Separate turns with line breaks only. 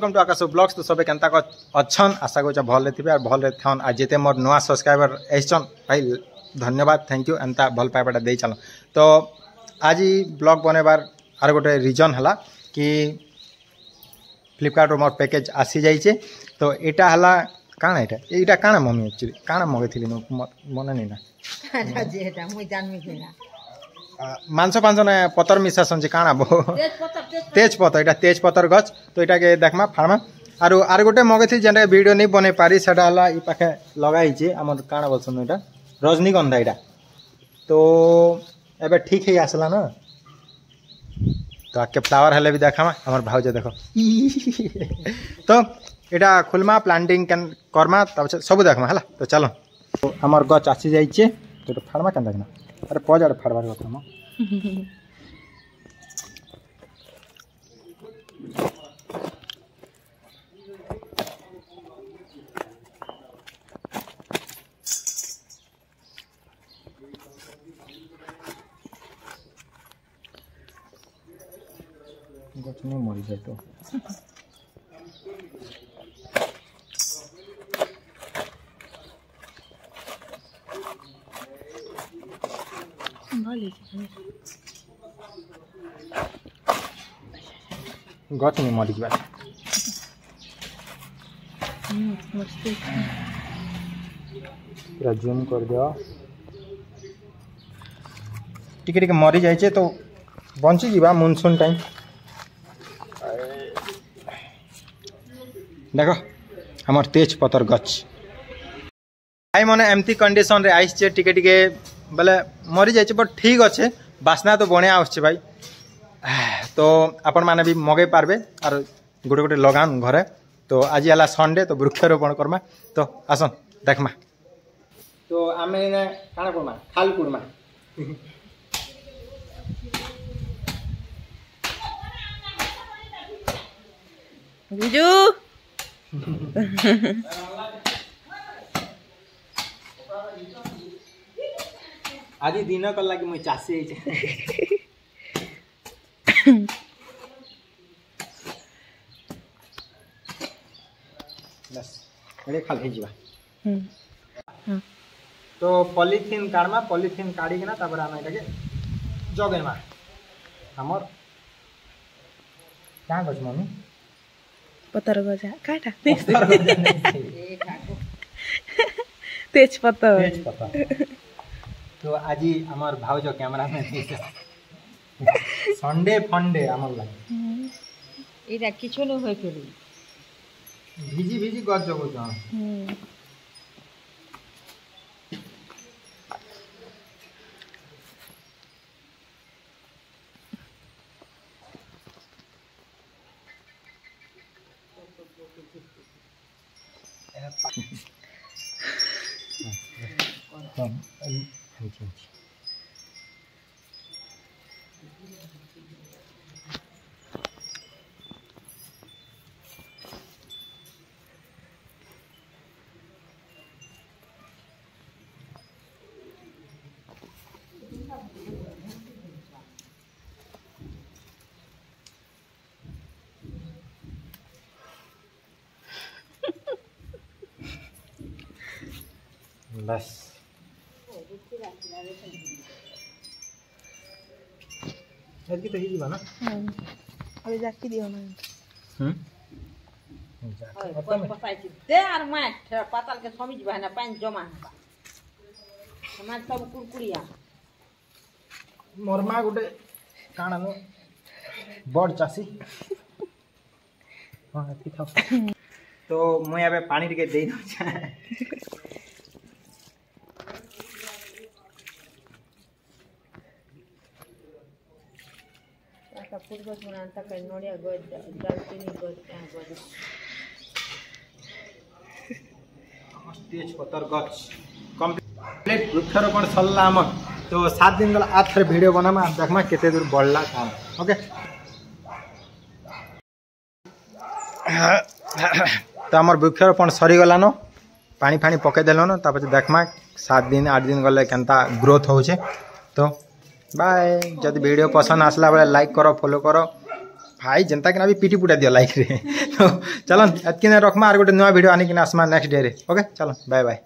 Welcome to Akash blogs. तो सबे केनता अच्छन आशा कर भल थे और भल थन आज जिते मोर नुआ सब्सक्राइबर एसन भाई धन्यवाद थैंक यू एंता भल पाइबाटा दे चल। तो आज ब्लॉग बनवार आर गोटे रिजन है कि फ्लिपकार्ट मोर पैकेज आसी जाइए। तो यहाँ है काण यहाँ काण मम्मी एक्चुअली काण मगेली मन नहीं ना मांस फांस ना पतर मिसा समझे काण बो तेजपतर यहाँ तेजपतर गछ। तो यहाँ के देखमा फार्मा आर गोटे मगेली जेनटा वीडियो नहीं बन पारी से पाखे लगाई आम काण बोलसन यहाँ रजनीगंधा यहाँ। तो एबे ठीक है आसला ना तो आके फ्लावर हेले भी देखा हमार भाउज देख तो यहाँ खुलमा प्लांटिंग करमा तब सब देखमा है। तो चलो तो आमर गच आसी जाइए तो फार्मा क्या देखना अरे पजाड़ फाड़बार कथा म गच नहीं मरी जाए तो गच नहीं मरी जा पूरा जूम कर दियो टिके टिके मरी जाइए तो बंची जीवा मानसून टाइम। देखो हमार तेज पतर गच भाई मैंने एमती कंडीशन रे आइस टिके टिके बोले मरी जाइए बट ठीक अच्छे बास्ना तो बढ़िया आसছে भाई। तो आपण माने भी मगे पारबे और गोटे गोटे लगान घरे। तो आज है संडे तो वृक्षारोपण करमा तो आसन देखमा। तो आम काण करमा खाल कुड़मा
बिजू
आज दिन कल लगे मुझे चाषी बस ये खाली तो पॉलीथिन काढ़मा पॉलीथिन काढ़िकिना तापर आम ये जगेमा हमर क्या गछ मम्मी
पतर गजा काटा तेज पतर।
तो आज आमर भाउज कैमरा में संडे फंडे आमर लागे
एटा किछु न होय फेरी
भिजी भिजी गज जगो जा बस ऐसे तो ही जीवा ना
अबे जाके दियो ना
दे आर माठ पाताल के समी जीवा ना पानी जमा ना समाज सब कुरकुरिया
मोरमा गोटे काण नो बड़ चासी हां एती था। तो मुई आबे पानी टिके देई दो
फूल गछ बनाता कहीं नोड़िया गछ दालचीनी गछ गछ
तेज पतर गछ कंप्लीट वृक्षारोपण सरला आम। तो 7 दिन गला आज फिर वीडियो बनामा देखमा केते दूर बढ़ला काम ओके। तो आमर वृक्षारोपण सरी गला न पानी फानी पके देलो न तापर देखमा 7 दिन 8 दिन गले केनता ग्रोथ होचे। तो बाय जब वीडियो पसंद आसला बेले लाइक करो फॉलो करो भाई जनता के भी पिटी पुटा दियो लाइक रे तो चलन एतकिन रखमा आर गोटे नुआ वीडियो आनी कि आसमा नेक्स्ट डे रे ओके चलो बाय बाय।